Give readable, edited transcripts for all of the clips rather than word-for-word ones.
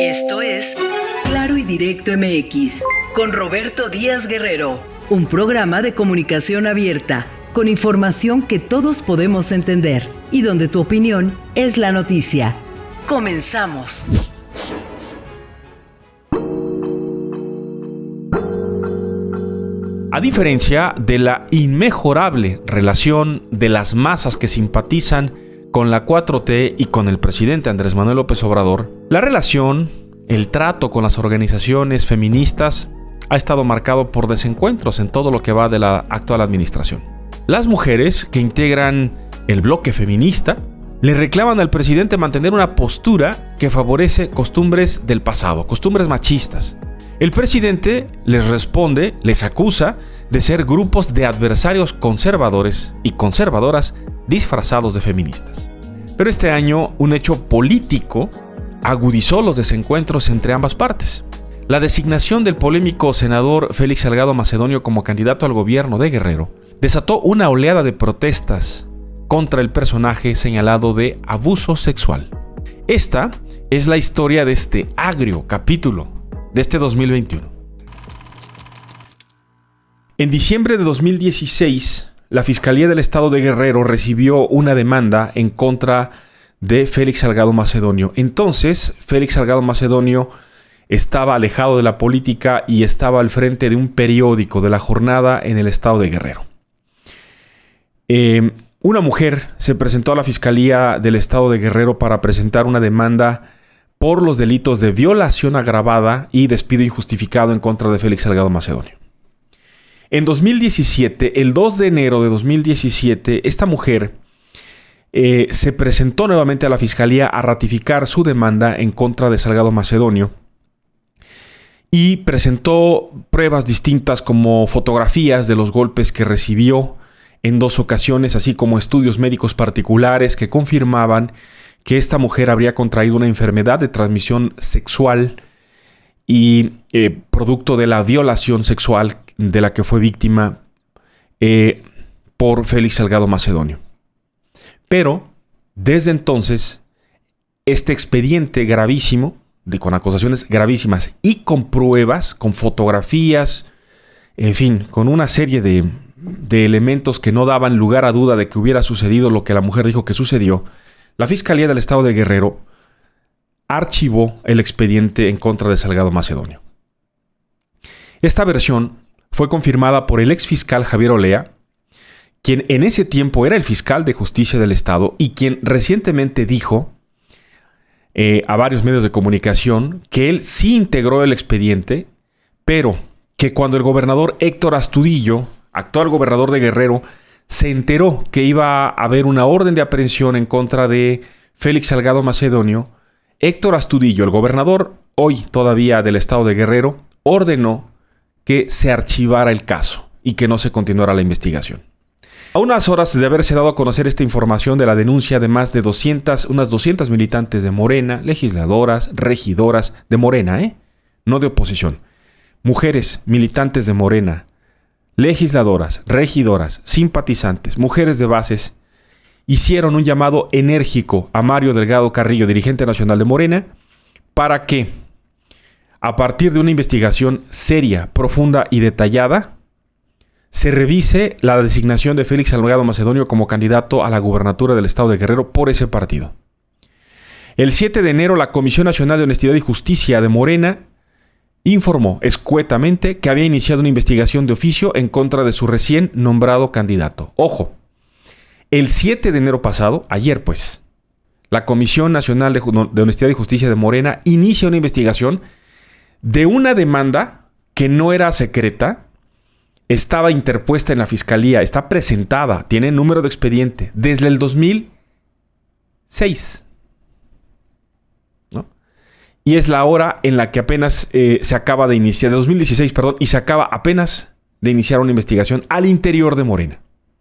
Esto es Claro y Directo MX con Roberto Díaz Guerrero, un programa de comunicación abierta con información que todos podemos entender y donde tu opinión es la noticia. Comenzamos. A diferencia de la inmejorable relación de las masas que simpatizan con la 4T y con el presidente Andrés Manuel López Obrador, la relación, el trato con las organizaciones feministas ha estado marcado por desencuentros en todo lo que va de la actual administración. Las mujeres que integran el bloque feminista le reclaman al presidente mantener una postura que favorece costumbres del pasado, costumbres machistas. El presidente les responde, les acusa de ser grupos de adversarios conservadores y conservadoras disfrazados de feministas. Pero este año un hecho político agudizó los desencuentros entre ambas partes. La designación del polémico senador Félix Salgado Macedonio como candidato al gobierno de Guerrero desató una oleada de protestas contra el personaje señalado de abuso sexual. Esta es la historia de este agrio capítulo de este 2021. En diciembre de 2016, la Fiscalía del Estado de Guerrero recibió una demanda en contra de Félix Salgado Macedonio. Entonces, Félix Salgado Macedonio estaba alejado de la política y estaba al frente de un periódico de La Jornada en el Estado de Guerrero. Una mujer se presentó a la Fiscalía del Estado de Guerrero para presentar una demanda por los delitos de violación agravada y despido injustificado en contra de Félix Salgado Macedonio. En 2017, el 2 de enero de 2017, esta mujer se presentó nuevamente a la Fiscalía a ratificar su demanda en contra de Salgado Macedonio y presentó pruebas distintas como fotografías de los golpes que recibió en 2 ocasiones, así como estudios médicos particulares que confirmaban que esta mujer habría contraído una enfermedad de transmisión sexual y producto de la violación sexual de la que fue víctima por Félix Salgado Macedonio. Pero, desde entonces, este expediente gravísimo, con acusaciones gravísimas y con pruebas, con fotografías, en fin, con una serie de elementos que no daban lugar a duda de que hubiera sucedido lo que la mujer dijo que sucedió, la Fiscalía del Estado de Guerrero archivó el expediente en contra de Salgado Macedonio. Esta versión fue confirmada por el exfiscal Javier Olea, quien en ese tiempo era el fiscal de justicia del Estado y quien recientemente dijo a varios medios de comunicación que él sí integró el expediente, pero que cuando el gobernador Héctor Astudillo, actual gobernador de Guerrero, se enteró que iba a haber una orden de aprehensión en contra de Félix Salgado Macedonio, Héctor Astudillo, el gobernador hoy todavía del Estado de Guerrero, ordenó que se archivara el caso y que no se continuara la investigación. A unas horas de haberse dado a conocer esta información de la denuncia de más de unas 200 militantes de Morena, legisladoras, regidoras de Morena, no de oposición, mujeres militantes de Morena, legisladoras, regidoras, simpatizantes, mujeres de bases, hicieron un llamado enérgico a Mario Delgado Carrillo, dirigente nacional de Morena, para que, a partir de una investigación seria, profunda y detallada, se revise la designación de Félix Salgado Macedonio como candidato a la gubernatura del Estado de Guerrero por ese partido. El 7 de enero, la Comisión Nacional de Honestidad y Justicia de Morena informó escuetamente que había iniciado una investigación de oficio en contra de su recién nombrado candidato. Ojo, el 7 de enero pasado, ayer pues, la Comisión Nacional de Honestidad y Justicia de Morena inicia una investigación de una demanda que no era secreta, estaba interpuesta en la Fiscalía, está presentada, tiene número de expediente desde el 2006. ¿No? Y es la hora en la que apenas se acaba de iniciar, de 2016, perdón, y se acaba apenas de iniciar una investigación al interior de Morena.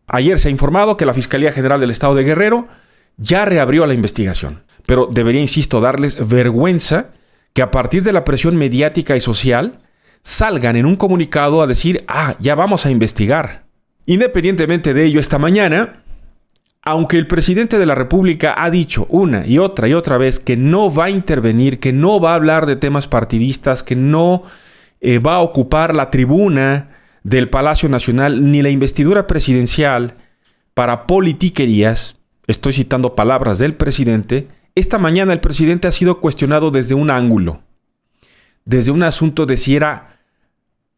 Ayer se ha informado que la Fiscalía General del Estado de Guerrero ya reabrió la investigación, pero debería, insisto, darles vergüenza que a partir de la presión mediática y social salgan en un comunicado a decir, ya vamos a investigar. Independientemente de ello, esta mañana, aunque el presidente de la República ha dicho una y otra vez que no va a intervenir, que no va a hablar de temas partidistas, que no va a ocupar la tribuna del Palacio Nacional ni la investidura presidencial para politiquerías, estoy citando palabras del presidente, esta mañana el presidente ha sido cuestionado desde un ángulo, desde un asunto de si era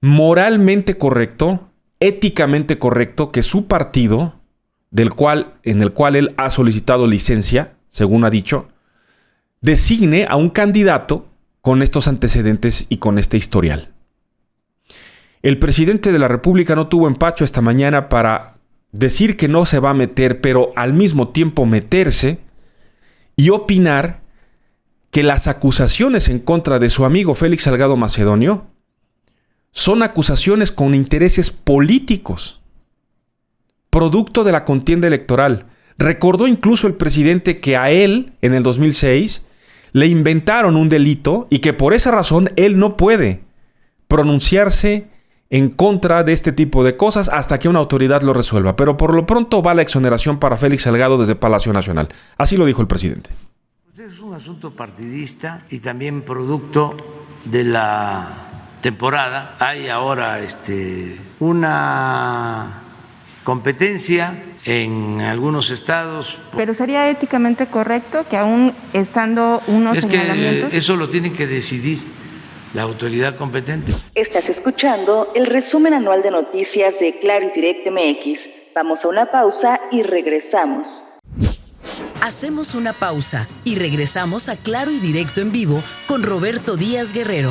moralmente correcto, éticamente correcto que su partido, en el cual él ha solicitado licencia, según ha dicho, designe a un candidato con estos antecedentes y con este historial. El presidente de la República no tuvo empacho esta mañana para decir que no se va a meter, pero al mismo tiempo meterse y opinar que las acusaciones en contra de su amigo Félix Salgado Macedonio son acusaciones con intereses políticos, producto de la contienda electoral. Recordó incluso el presidente que a él, en el 2006, le inventaron un delito y que por esa razón él no puede pronunciarse en contra de este tipo de cosas hasta que una autoridad lo resuelva. Pero por lo pronto va la exoneración para Félix Salgado desde Palacio Nacional. Así lo dijo el presidente. Pues es un asunto partidista y también producto de la temporada. Hay ahora una competencia en algunos estados. Pero sería éticamente correcto que aún estando unos señalamientos... Es que eso lo tienen que decidir la autoridad competente. Estás escuchando el resumen anual de noticias de Claro y Directo MX. Vamos a una pausa y regresamos. Hacemos una pausa y regresamos a Claro y Directo en vivo con Roberto Díaz Guerrero.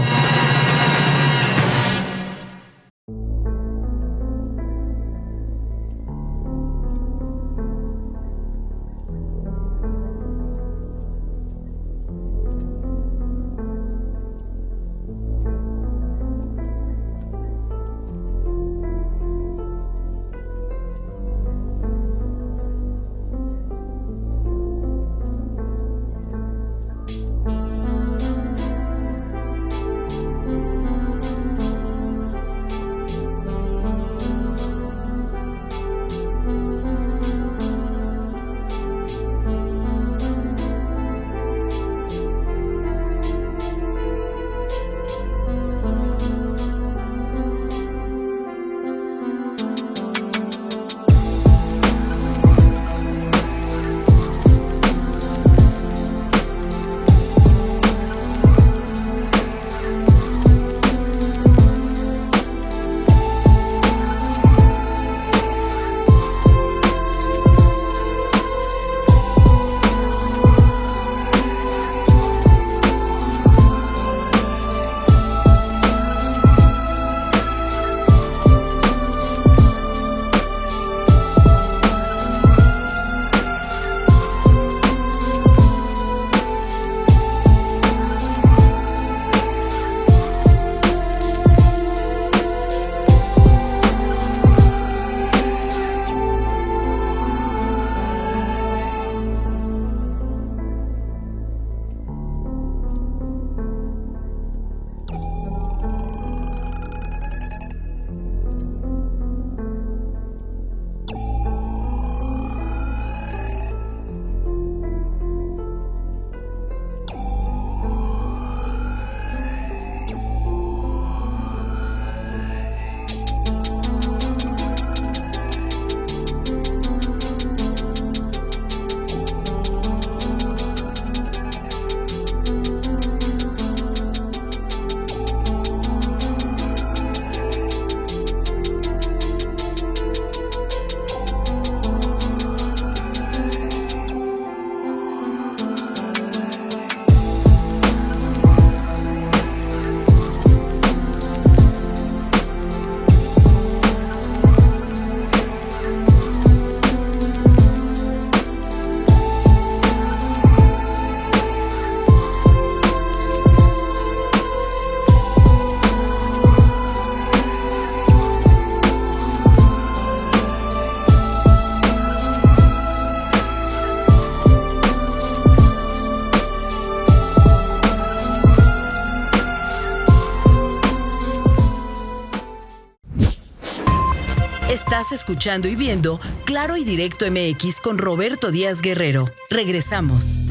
Estás escuchando y viendo Claro y Directo MX con Roberto Díaz Guerrero. Regresamos.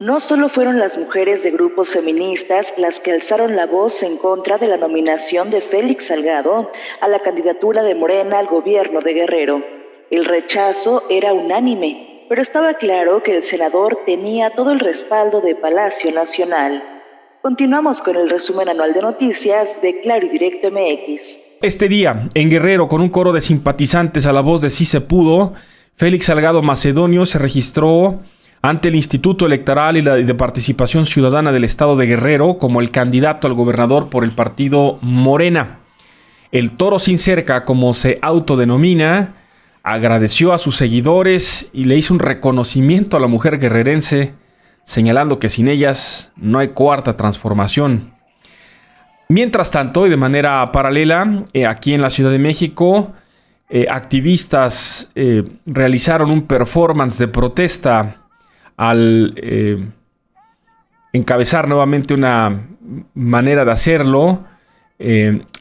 No solo fueron las mujeres de grupos feministas las que alzaron la voz en contra de la nominación de Félix Salgado a la candidatura de Morena al gobierno de Guerrero. El rechazo era unánime, pero estaba claro que el senador tenía todo el respaldo de Palacio Nacional. Continuamos con el resumen anual de noticias de Claro y Directo MX. Este día, en Guerrero, con un coro de simpatizantes a la voz de Sí se pudo, Félix Salgado Macedonio se registró ante el Instituto Electoral y de Participación Ciudadana del Estado de Guerrero como el candidato al gobernador por el partido Morena. El toro sin cerca, como se autodenomina, agradeció a sus seguidores y le hizo un reconocimiento a la mujer guerrerense, señalando que sin ellas no hay cuarta transformación. Mientras tanto, y de manera paralela, aquí en la Ciudad de México, activistas realizaron un performance de protesta al encabezar nuevamente una manera de hacerlo,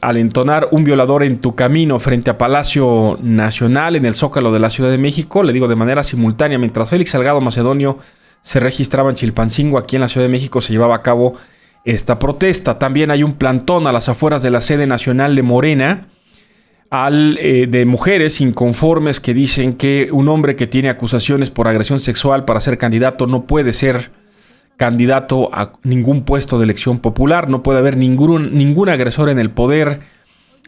al entonar Un violador en tu camino frente a Palacio Nacional en el Zócalo de la Ciudad de México, le digo de manera simultánea, mientras Félix Salgado Macedonio se registraba en Chilpancingo, aquí en la Ciudad de México se llevaba a cabo esta protesta. También hay un plantón a las afueras de la sede nacional de Morena de mujeres inconformes que dicen que un hombre que tiene acusaciones por agresión sexual para ser candidato no puede ser candidato a ningún puesto de elección popular, no puede haber ningún agresor en el poder.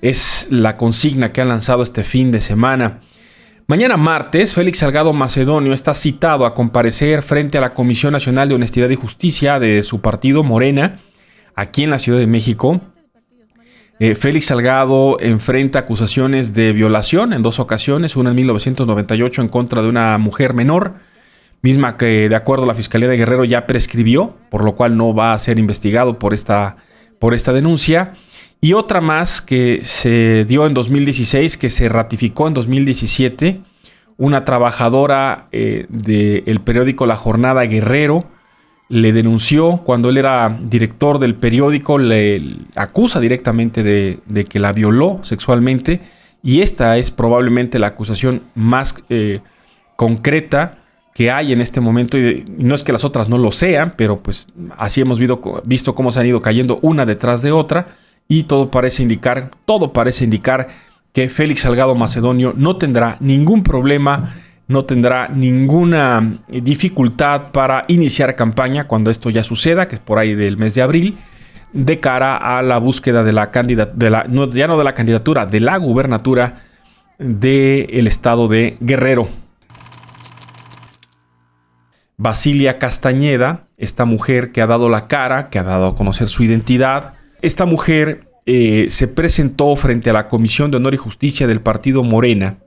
Es la consigna que han lanzado este fin de semana. Mañana martes, Félix Salgado Macedonio está citado a comparecer frente a la Comisión Nacional de Honestidad y Justicia de su partido Morena, aquí en la Ciudad de México. Félix Salgado enfrenta acusaciones de violación en 2 ocasiones, una en 1998 en contra de una mujer menor, misma que de acuerdo a la Fiscalía de Guerrero ya prescribió, por lo cual no va a ser investigado por esta denuncia. Y otra más que se dio en 2016, que se ratificó en 2017, una trabajadora del periódico La Jornada Guerrero le denunció cuando él era director del periódico, le acusa directamente de que la violó sexualmente, y esta es probablemente la acusación más concreta que hay en este momento, y no es que las otras no lo sean, pero pues así hemos visto cómo se han ido cayendo una detrás de otra. Y todo parece indicar que Félix Salgado Macedonio no tendrá ningún problema, no tendrá ninguna dificultad para iniciar campaña cuando esto ya suceda, que es por ahí del mes de abril, de cara a la búsqueda de la candidatura, de la gubernatura del estado de Guerrero. Basilia Castañeda, esta mujer que ha dado la cara, que ha dado a conocer su identidad. Esta mujer se presentó frente a la Comisión de Honor y Justicia del partido Morena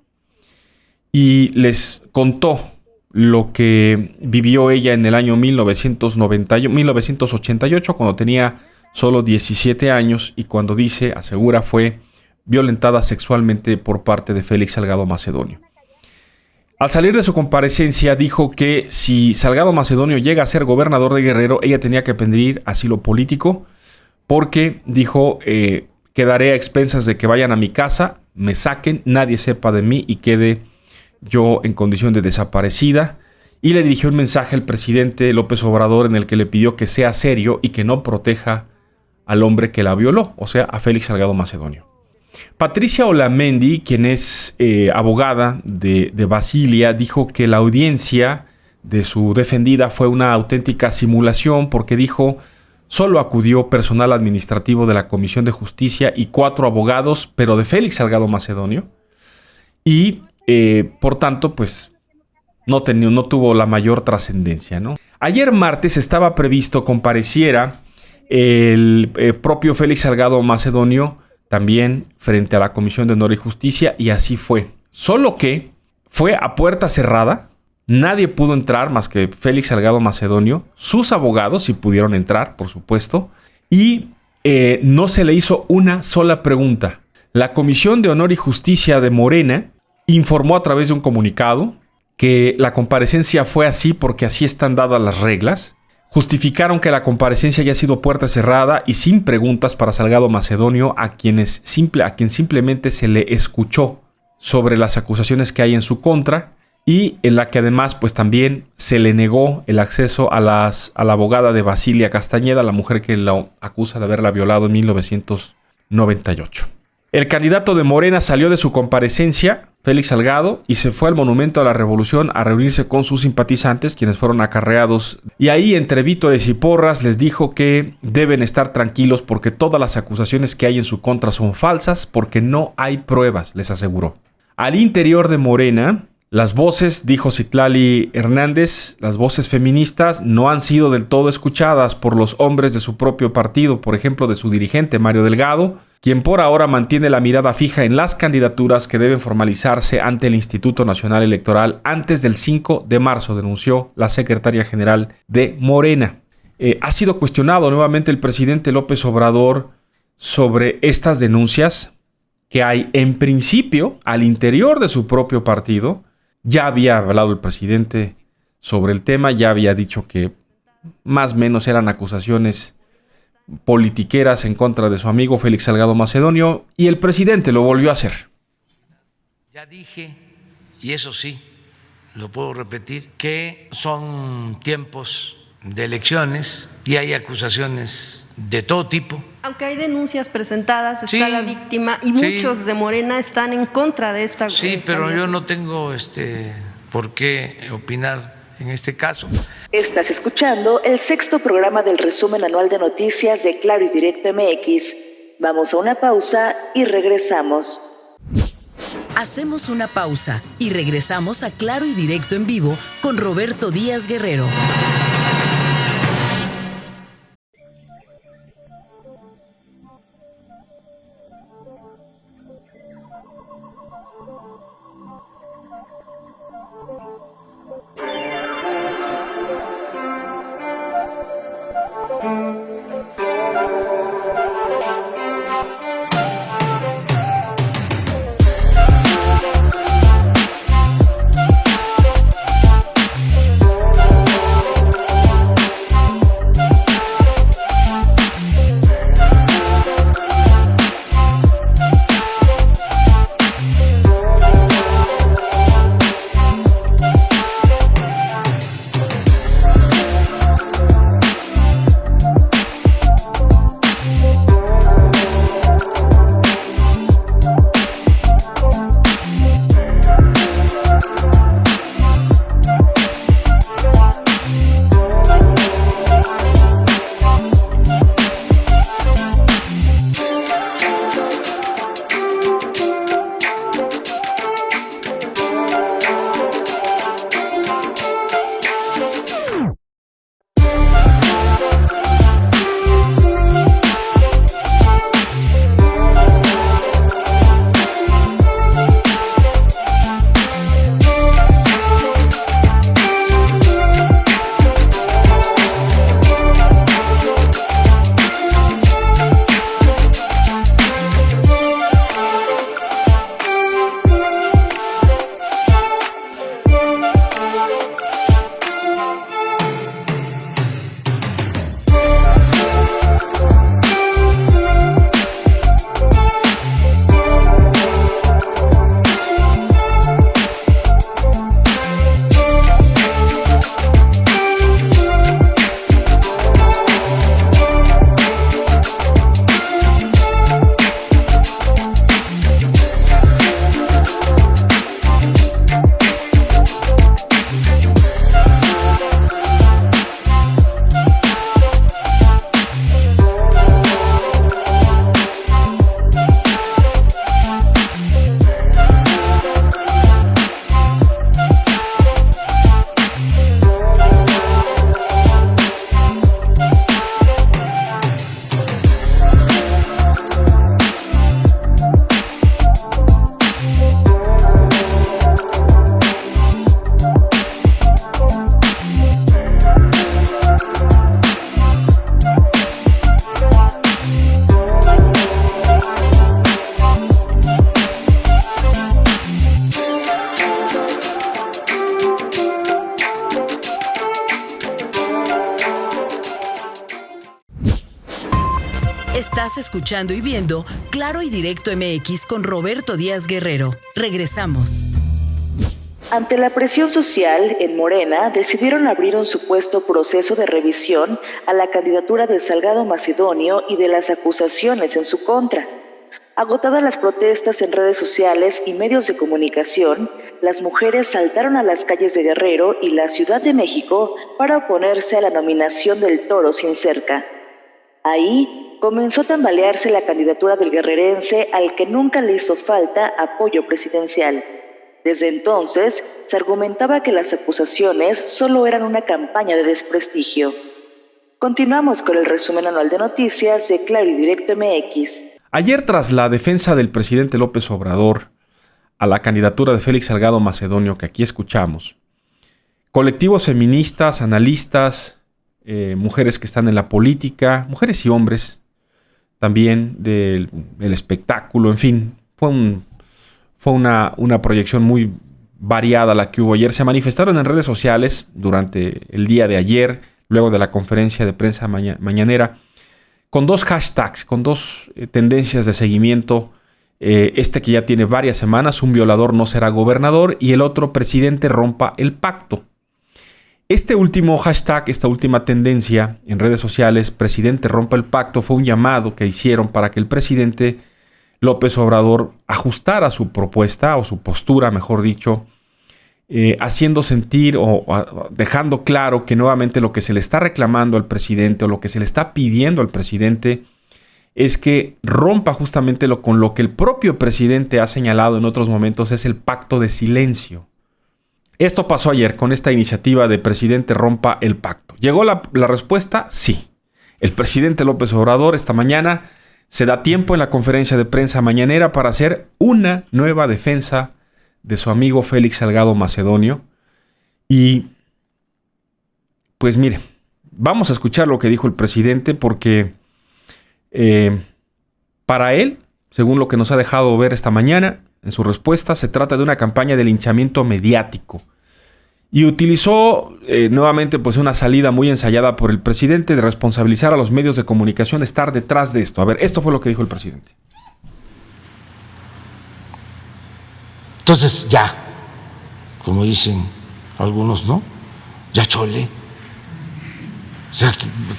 y les contó lo que vivió ella en el año 1988, cuando tenía solo 17 años y cuando asegura fue violentada sexualmente por parte de Félix Salgado Macedonio. Al salir de su comparecencia dijo que si Salgado Macedonio llega a ser gobernador de Guerrero, ella tenía que pedir asilo político, porque dijo, quedaré a expensas de que vayan a mi casa, me saquen, nadie sepa de mí y quede yo en condición de desaparecida. Y le dirigió un mensaje al presidente López Obrador en el que le pidió que sea serio y que no proteja al hombre que la violó, o sea, a Félix Salgado Macedonio. Patricia Olamendi, quien es abogada de Basilia, dijo que la audiencia de su defendida fue una auténtica simulación porque dijo: solo acudió personal administrativo de la Comisión de Justicia y 4 abogados, pero de Félix Salgado Macedonio. Y, por tanto, pues, no tuvo la mayor trascendencia, ¿no? Ayer martes estaba previsto compareciera el propio Félix Salgado Macedonio también frente a la Comisión de Honor y Justicia, y así fue. Solo que fue a puerta cerrada. Nadie pudo entrar más que Félix Salgado Macedonio. Sus abogados sí pudieron entrar, por supuesto. Y no se le hizo una sola pregunta. La Comisión de Honor y Justicia de Morena informó a través de un comunicado que la comparecencia fue así porque así están dadas las reglas. Justificaron que la comparecencia haya sido puerta cerrada y sin preguntas para Salgado Macedonio, a quien simplemente se le escuchó sobre las acusaciones que hay en su contra y en la que además pues también se le negó el acceso a la abogada de Basilia Castañeda, la mujer que la acusa de haberla violado en 1998. El candidato de Morena salió de su comparecencia, Félix Salgado, y se fue al Monumento a la Revolución a reunirse con sus simpatizantes, quienes fueron acarreados. Y ahí, entre vítores y porras, les dijo que deben estar tranquilos porque todas las acusaciones que hay en su contra son falsas, porque no hay pruebas, les aseguró. Al interior de Morena, las voces, dijo Citlali Hernández, las voces feministas no han sido del todo escuchadas por los hombres de su propio partido, por ejemplo, de su dirigente Mario Delgado, quien por ahora mantiene la mirada fija en las candidaturas que deben formalizarse ante el Instituto Nacional Electoral antes del 5 de marzo, denunció la secretaria general de Morena. Ha sido cuestionado nuevamente el presidente López Obrador sobre estas denuncias que hay en principio al interior de su propio partido. Ya había hablado el presidente sobre el tema, ya había dicho que más o menos eran acusaciones politiqueras en contra de su amigo Félix Salgado Macedonio, y el presidente lo volvió a hacer. Ya dije, y eso sí, lo puedo repetir, que son tiempos de elecciones y hay acusaciones de todo tipo. Aunque hay denuncias presentadas, está la víctima y muchos de Morena están en contra de esta. Sí, pero yo no tengo por qué opinar en este caso. Estás escuchando el 6º programa del resumen anual de noticias de Claro y Directo MX. Vamos a una pausa y regresamos. Hacemos una pausa y regresamos a Claro y Directo en vivo con Roberto Díaz Guerrero. Estás escuchando y viendo Claro y Directo MX con Roberto Díaz Guerrero. Regresamos. Ante la presión social, en Morena decidieron abrir un supuesto proceso de revisión a la candidatura de Salgado Macedonio y de las acusaciones en su contra. Agotadas las protestas en redes sociales y medios de comunicación, las mujeres saltaron a las calles de Guerrero y la Ciudad de México para oponerse a la nominación del Toro sin cerca. Ahí comenzó a tambalearse la candidatura del guerrerense al que nunca le hizo falta apoyo presidencial. Desde entonces, se argumentaba que las acusaciones solo eran una campaña de desprestigio. Continuamos con el resumen anual de noticias de Claro y Directo MX. Ayer, tras la defensa del presidente López Obrador a la candidatura de Félix Salgado Macedonio, que aquí escuchamos, colectivos feministas, analistas, mujeres que están en la política, mujeres y hombres también del espectáculo, en fin, fue una proyección muy variada la que hubo ayer. Se manifestaron en redes sociales durante el día de ayer, luego de la conferencia de prensa mañanera, con dos hashtags, con dos tendencias de seguimiento. Este que ya tiene varias semanas, un violador no será gobernador, y el otro, presidente rompa el pacto. Este último hashtag, esta última tendencia en redes sociales, presidente rompa el pacto, fue un llamado que hicieron para que el presidente López Obrador ajustara su propuesta, o su postura, mejor dicho, haciendo sentir o dejando claro que nuevamente lo que se le está reclamando al presidente, o lo que se le está pidiendo al presidente, es que rompa justamente con lo que el propio presidente ha señalado en otros momentos, es el pacto de silencio. Esto pasó ayer con esta iniciativa de presidente rompa el pacto. ¿Llegó la respuesta? Sí. El presidente López Obrador esta mañana se da tiempo en la conferencia de prensa mañanera para hacer una nueva defensa de su amigo Félix Salgado Macedonio. Y pues mire, vamos a escuchar lo que dijo el presidente, porque para él, según lo que nos ha dejado ver esta mañana, en su respuesta, se trata de una campaña de linchamiento mediático. Y utilizó nuevamente pues una salida muy ensayada por el presidente de responsabilizar a los medios de comunicación de estar detrás de esto. A ver, esto fue lo que dijo el presidente. Entonces ya, como dicen algunos, ¿no? Ya chole. O sea,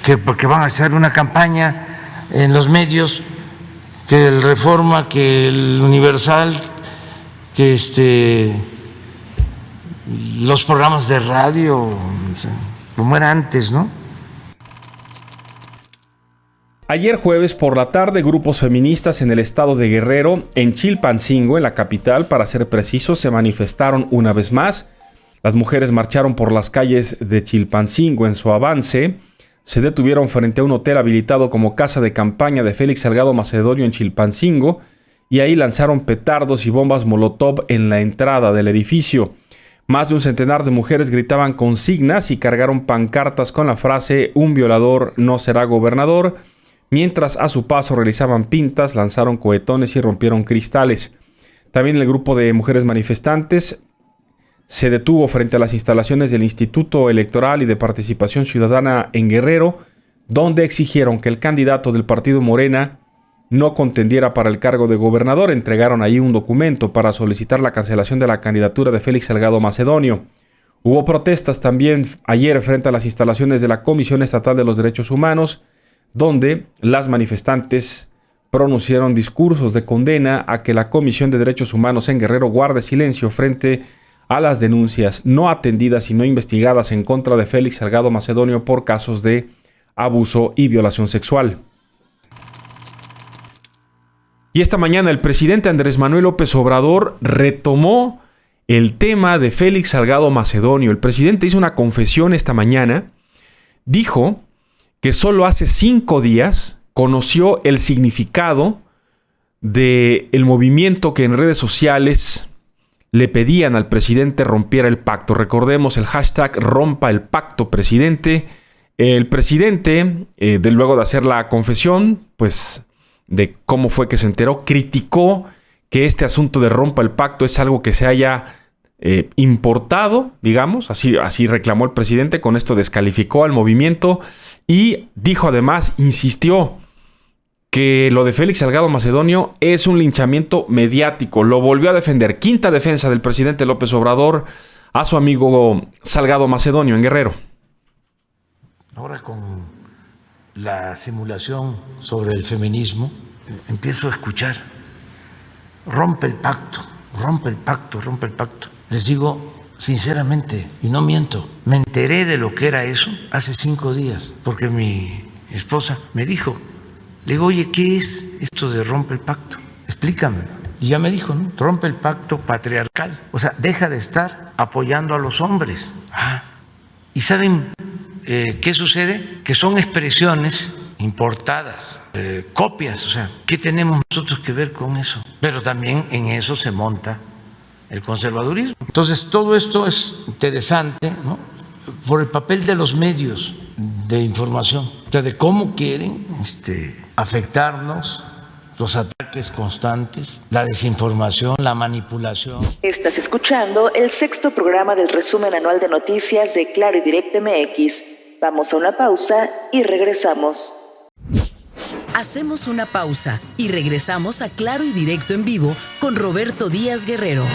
que porque van a hacer una campaña en los medios, que el Reforma, que el Universal, que los programas de radio, o sea, como era antes, ¿no? Ayer jueves por la tarde, grupos feministas en el estado de Guerrero, en Chilpancingo, en la capital, para ser precisos, se manifestaron una vez más. Las mujeres marcharon por las calles de Chilpancingo. En su avance, se detuvieron frente a un hotel habilitado como casa de campaña de Félix Salgado Macedonio en Chilpancingo, y ahí lanzaron petardos y bombas molotov en la entrada del edificio. Más de un centenar de mujeres gritaban consignas y cargaron pancartas con la frase "un violador no será gobernador", mientras a su paso realizaban pintas, lanzaron cohetones y rompieron cristales. También el grupo de mujeres manifestantes se detuvo frente a las instalaciones del Instituto Electoral y de Participación Ciudadana en Guerrero, donde exigieron que el candidato del partido Morena no contendiera para el cargo de gobernador. Entregaron ahí un documento para solicitar la cancelación de la candidatura de Félix Salgado Macedonio. Hubo protestas también ayer frente a las instalaciones de la Comisión Estatal de los Derechos Humanos, donde las manifestantes pronunciaron discursos de condena a que la Comisión de Derechos Humanos en Guerrero guarde silencio frente a las denuncias no atendidas y no investigadas en contra de Félix Salgado Macedonio por casos de abuso y violación sexual. Y esta mañana el presidente Andrés Manuel López Obrador retomó el tema de Félix Salgado Macedonio. El presidente hizo una confesión esta mañana. Dijo que solo hace 5 días conoció el significado del movimiento que en redes sociales le pedían al presidente rompiera el pacto. Recordemos el hashtag rompa el pacto, presidente. El presidente, luego de hacer la confesión, pues de cómo fue que se enteró, criticó que este asunto de rompa el pacto es algo que se haya importado, digamos, así reclamó el presidente. Con esto descalificó al movimiento y dijo, además, insistió que lo de Félix Salgado Macedonio es un linchamiento mediático. Lo volvió a defender. Quinta defensa del presidente López Obrador a su amigo Salgado Macedonio en Guerrero. Ahora con la simulación sobre el feminismo, empiezo a escuchar: rompe el pacto, rompe el pacto, rompe el pacto. Les digo sinceramente, y no miento, me enteré de lo que era eso hace 5 días, porque mi esposa me dijo, le digo, oye, ¿qué es esto de rompe el pacto? Explícame. Y ya me dijo, ¿no? Rompe el pacto patriarcal. O sea, deja de estar apoyando a los hombres. ¿Y saben qué sucede? Que son expresiones importadas, copias. O sea, ¿qué tenemos nosotros que ver con eso? Pero también en eso se monta el conservadurismo. Entonces, todo esto es interesante, ¿no? Por el papel de los medios de información, o sea, de cómo quieren afectarnos, los ataques constantes, la desinformación, la manipulación. Estás escuchando el 6º programa del resumen anual de noticias de Claro y Directo MX. Vamos a una pausa y regresamos. Hacemos una pausa y regresamos a Claro y Directo en vivo con Roberto Díaz Guerrero.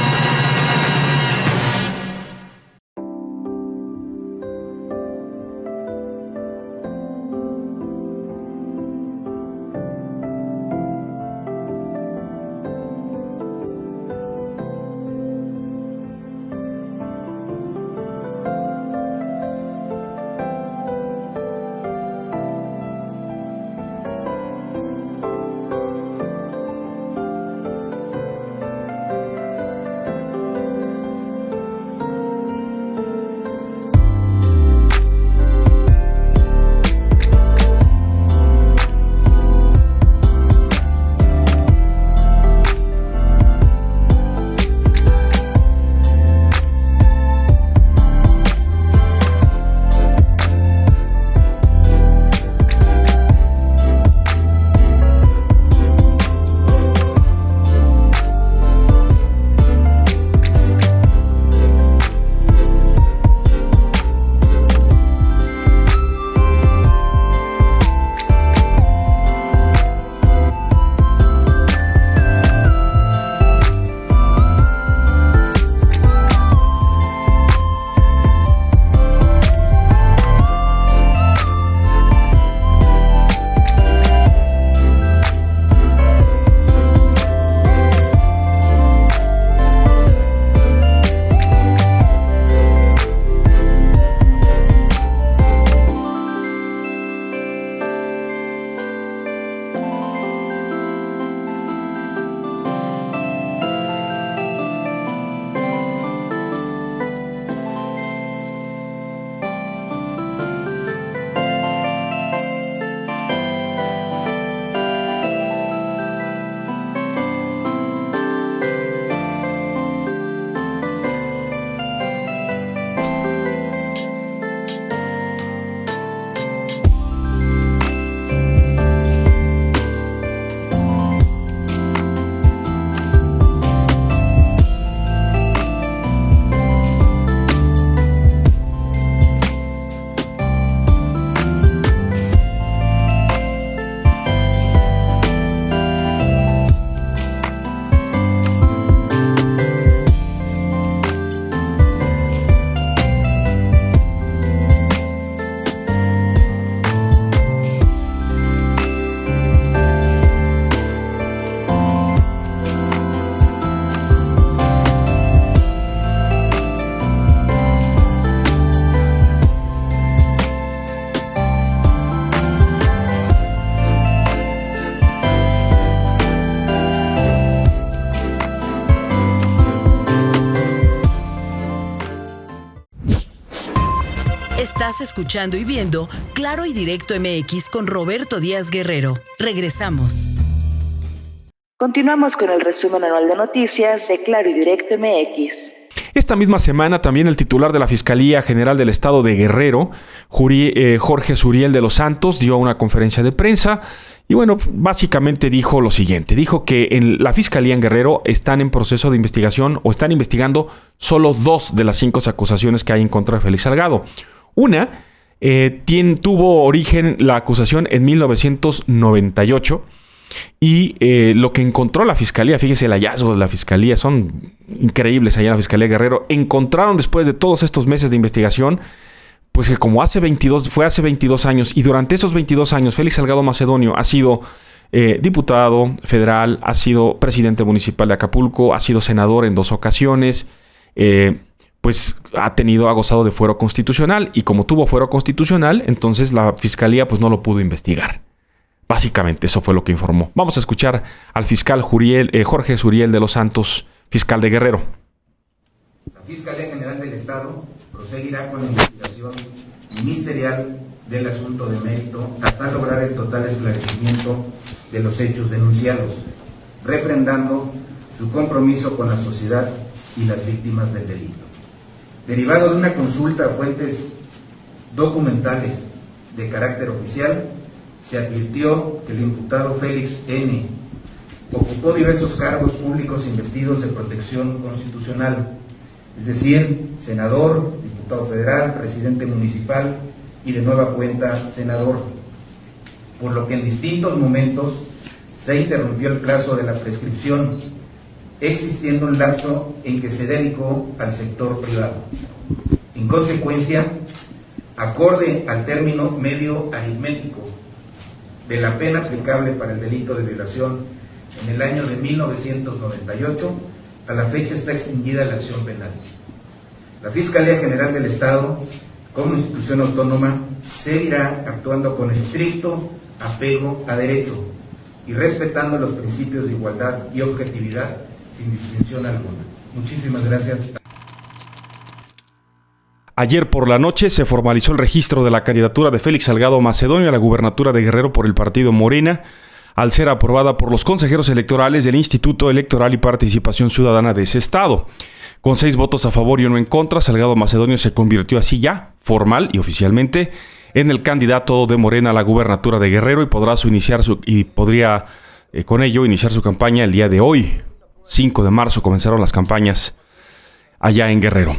Estás escuchando y viendo Claro y Directo MX con Roberto Díaz Guerrero. Regresamos. Continuamos con el resumen anual de noticias de Claro y Directo MX. Esta misma semana también el titular de la Fiscalía General del Estado de Guerrero, Jorge Suriel de los Santos, dio una conferencia de prensa y bueno, básicamente dijo lo siguiente. Dijo que en la Fiscalía en Guerrero están en proceso de investigación o están investigando solo 2 de las 5 acusaciones que hay en contra de Félix Salgado. Una, tuvo origen la acusación en 1998 Y lo que encontró la Fiscalía, fíjese el hallazgo de la Fiscalía, son increíbles allá en la Fiscalía de Guerrero. Encontraron después de todos estos meses de investigación, pues que como fue hace 22 años, y durante esos 22 años Félix Salgado Macedonio ha sido diputado federal, ha sido presidente municipal de Acapulco, ha sido senador en 2 ocasiones, pues ha gozado de fuero constitucional, y como tuvo fuero constitucional, entonces la Fiscalía pues no lo pudo investigar. Básicamente eso fue lo que informó. Vamos a escuchar al fiscal Jorge Suriel de los Santos, fiscal de Guerrero. La Fiscalía General del Estado proseguirá con la investigación ministerial del asunto de mérito hasta lograr el total esclarecimiento de los hechos denunciados, refrendando su compromiso con la sociedad y las víctimas del delito. Derivado de una consulta a fuentes documentales de carácter oficial, se advirtió que el imputado Félix N. ocupó diversos cargos públicos investidos de protección constitucional, es decir, senador, diputado federal, presidente municipal y de nueva cuenta senador, por lo que en distintos momentos se interrumpió el plazo de la prescripción, existiendo un lapso en que se dedicó al sector privado. En consecuencia, acorde al término medio aritmético de la pena aplicable para el delito de violación en el año de 1998, a la fecha está extinguida la acción penal. La Fiscalía General del Estado, como institución autónoma, seguirá actuando con estricto apego a derecho y respetando los principios de igualdad y objetividad sin distinción alguna. Muchísimas gracias. Ayer por la noche se formalizó el registro de la candidatura de Félix Salgado Macedonio a la gubernatura de Guerrero por el partido Morena, al ser aprobada por los consejeros electorales del Instituto Electoral y Participación Ciudadana de ese estado. Con 6 votos a favor y 1 en contra, Salgado Macedonio se convirtió así ya, formal y oficialmente, en el candidato de Morena a la gubernatura de Guerrero y podría con ello iniciar su campaña el día de hoy. 5 de marzo comenzaron las campañas allá en Guerrero.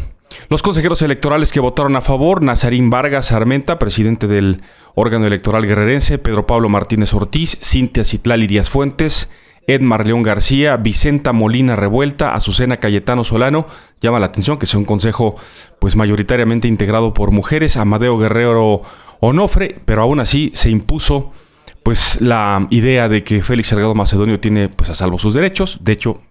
Los consejeros electorales que votaron a favor: Nazarín Vargas Armenta, presidente del órgano electoral guerrerense; Pedro Pablo Martínez Ortiz; Cintia Citlali Díaz Fuentes; Edmar León García; Vicenta Molina Revuelta; Azucena Cayetano Solano. Llama la atención que sea un consejo pues mayoritariamente integrado por mujeres; Amadeo Guerrero Onofre, pero aún así se impuso pues la idea de que Félix Salgado Macedonio tiene pues a salvo sus derechos. De hecho,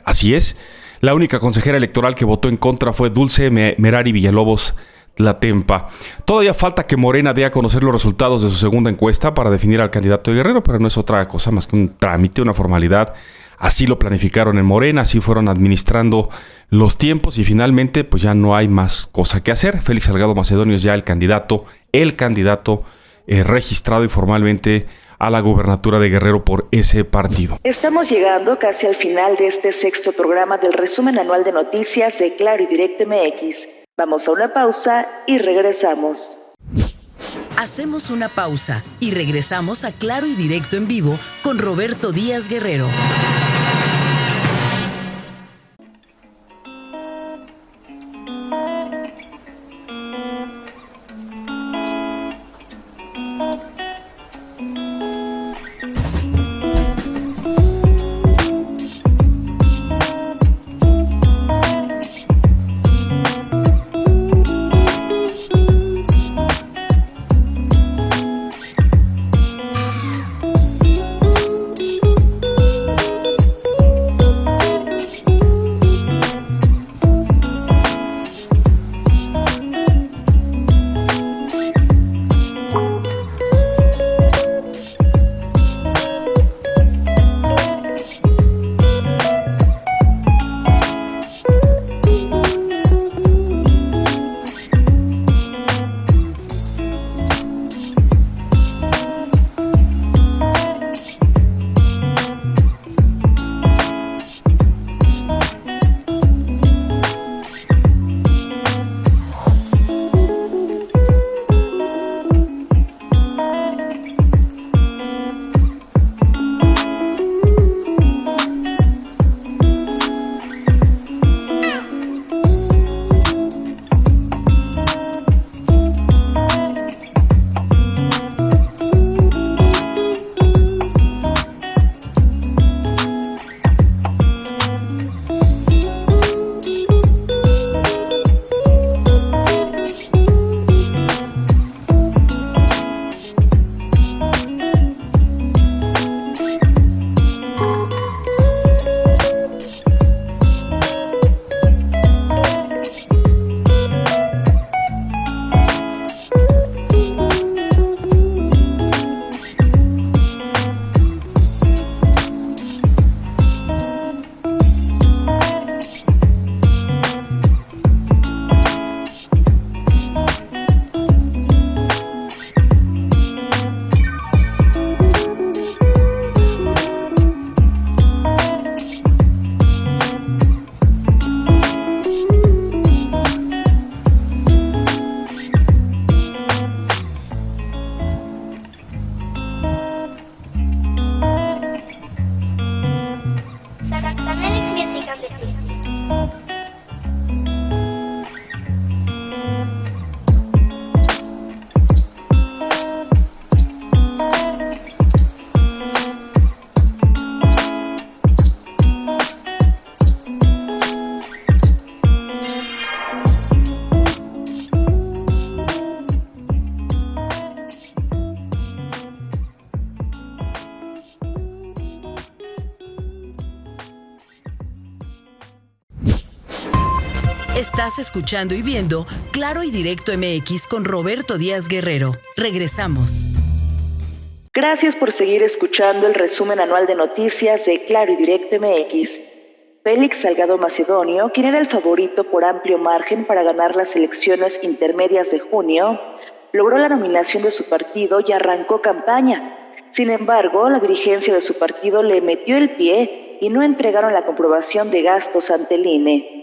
así es. La única consejera electoral que votó en contra fue Dulce Merari Villalobos Tlatempa. Todavía falta que Morena dé a conocer los resultados de su segunda encuesta para definir al candidato de Guerrero, pero no es otra cosa más que un trámite, una formalidad. Así lo planificaron en Morena, así fueron administrando los tiempos y finalmente pues ya no hay más cosa que hacer. Félix Salgado Macedonio es ya el candidato registrado y formalmente a la gubernatura de Guerrero por ese partido. Estamos llegando casi al final de este 6º programa del resumen anual de noticias de Claro y Directo MX. Vamos a una pausa y regresamos. Hacemos una pausa y regresamos a Claro y Directo en vivo con Roberto Díaz Guerrero. Estás escuchando y viendo Claro y Directo MX con Roberto Díaz Guerrero. Regresamos. Gracias por seguir escuchando el resumen anual de noticias de Claro y Directo MX. Félix Salgado Macedonio, quien era el favorito por amplio margen para ganar las elecciones intermedias de junio, logró la nominación de su partido y arrancó campaña. Sin embargo, la dirigencia de su partido le metió el pie y no entregaron la comprobación de gastos ante el INE.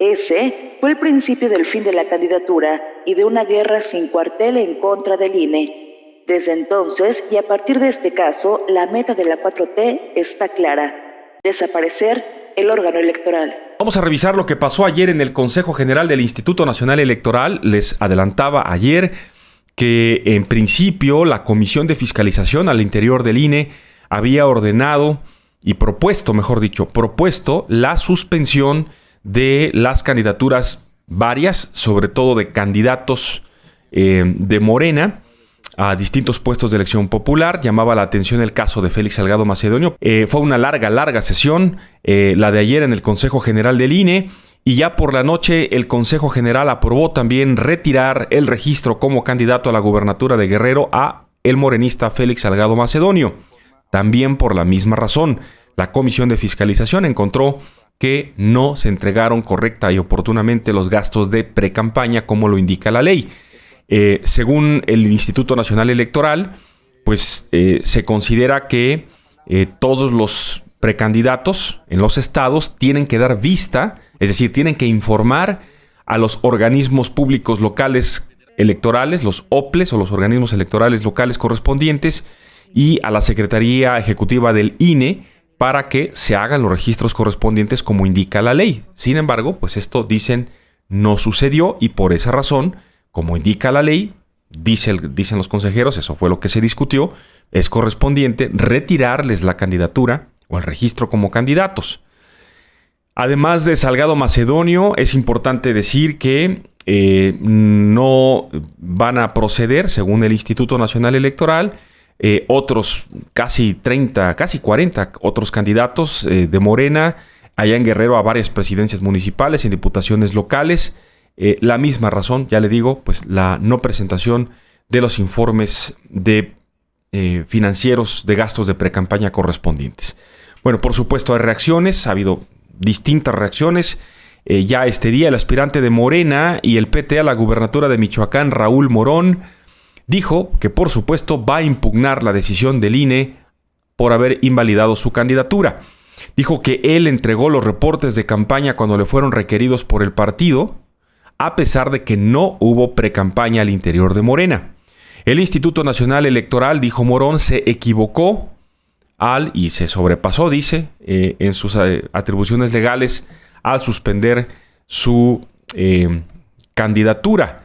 Ese fue el principio del fin de la candidatura y de una guerra sin cuartel en contra del INE. Desde entonces, y a partir de este caso, la meta de la 4T está clara: desaparecer el órgano electoral. Vamos a revisar lo que pasó ayer en el Consejo General del Instituto Nacional Electoral. Les adelantaba ayer que en principio la Comisión de Fiscalización al interior del INE había ordenado y propuesto la suspensión de las candidaturas varias, sobre todo de candidatos de Morena a distintos puestos de elección popular. Llamaba la atención el caso de Félix Salgado Macedonio. Fue una larga sesión, la de ayer en el Consejo General del INE, y ya por la noche el Consejo General aprobó también retirar el registro como candidato a la gubernatura de Guerrero a el morenista Félix Salgado Macedonio. También por la misma razón, la Comisión de Fiscalización encontró que no se entregaron correcta y oportunamente los gastos de precampaña como lo indica la ley. Según el Instituto Nacional Electoral, pues se considera que todos los precandidatos en los estados tienen que dar vista, es decir, tienen que informar a los organismos públicos locales electorales, los OPLES o los organismos electorales locales correspondientes, y a la Secretaría Ejecutiva del INE para que se hagan los registros correspondientes como indica la ley. Sin embargo, pues esto, dicen, no sucedió, y por esa razón, como indica la ley, dicen los consejeros, eso fue lo que se discutió, es correspondiente retirarles la candidatura o el registro como candidatos. Además de Salgado Macedonio, es importante decir que no van a proceder, según el Instituto Nacional Electoral, otros casi 40 otros candidatos de Morena, allá en Guerrero, a varias presidencias municipales, en diputaciones locales. La misma razón, ya le digo, pues la no presentación de los informes de financieros de gastos de precampaña correspondientes. Bueno, por supuesto hay reacciones, ha habido distintas reacciones. Ya este día el aspirante de Morena y el PT a la gubernatura de Michoacán, Raúl Morón, dijo que por supuesto va a impugnar la decisión del INE por haber invalidado su candidatura. Dijo que él entregó los reportes de campaña cuando le fueron requeridos por el partido, a pesar de que no hubo precampaña al interior de Morena. El Instituto Nacional Electoral, dijo Morón, se equivocó y se sobrepasó, dice, en sus atribuciones legales al suspender su candidatura.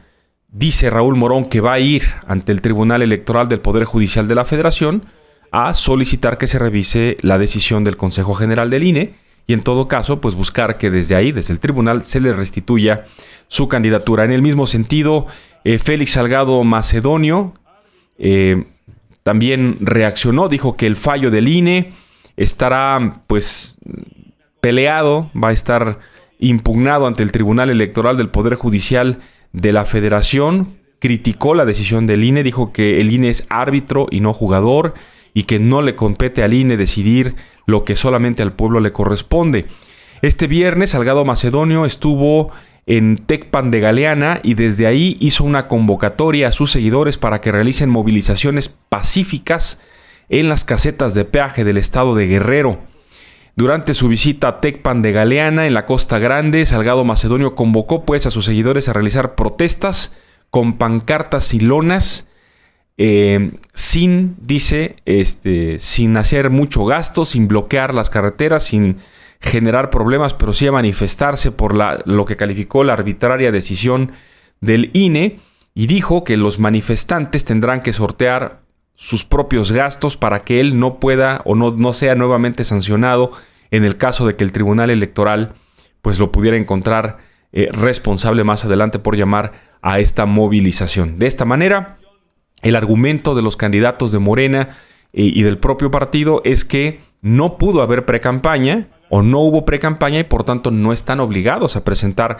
Dice Raúl Morón que va a ir ante el Tribunal Electoral del Poder Judicial de la Federación a solicitar que se revise la decisión del Consejo General del INE y en todo caso, pues buscar que desde ahí, desde el tribunal, se le restituya su candidatura. En el mismo sentido, Félix Salgado Macedonio también reaccionó, dijo que el fallo del INE estará pues peleado, va a estar impugnado ante el Tribunal Electoral del Poder Judicial de la Federación. Criticó la decisión del INE, dijo que el INE es árbitro y no jugador y que no le compete al INE decidir lo que solamente al pueblo le corresponde. Este viernes Salgado Macedonio estuvo en Tecpan de Galeana y desde ahí hizo una convocatoria a sus seguidores para que realicen movilizaciones pacíficas en las casetas de peaje del estado de Guerrero. Durante su visita a Tecpan de Galeana, en la Costa Grande, Salgado Macedonio convocó pues a sus seguidores a realizar protestas con pancartas y lonas, sin hacer mucho gasto, sin bloquear las carreteras, sin generar problemas, pero sí a manifestarse por lo que calificó la arbitraria decisión del INE, y dijo que los manifestantes tendrán que sortear sus propios gastos para que él no pueda o no sea nuevamente sancionado en el caso de que el Tribunal Electoral pues lo pudiera encontrar responsable más adelante por llamar a esta movilización. De esta manera, el argumento de los candidatos de Morena y del propio partido es que no pudo haber precampaña o no hubo precampaña y por tanto no están obligados a presentar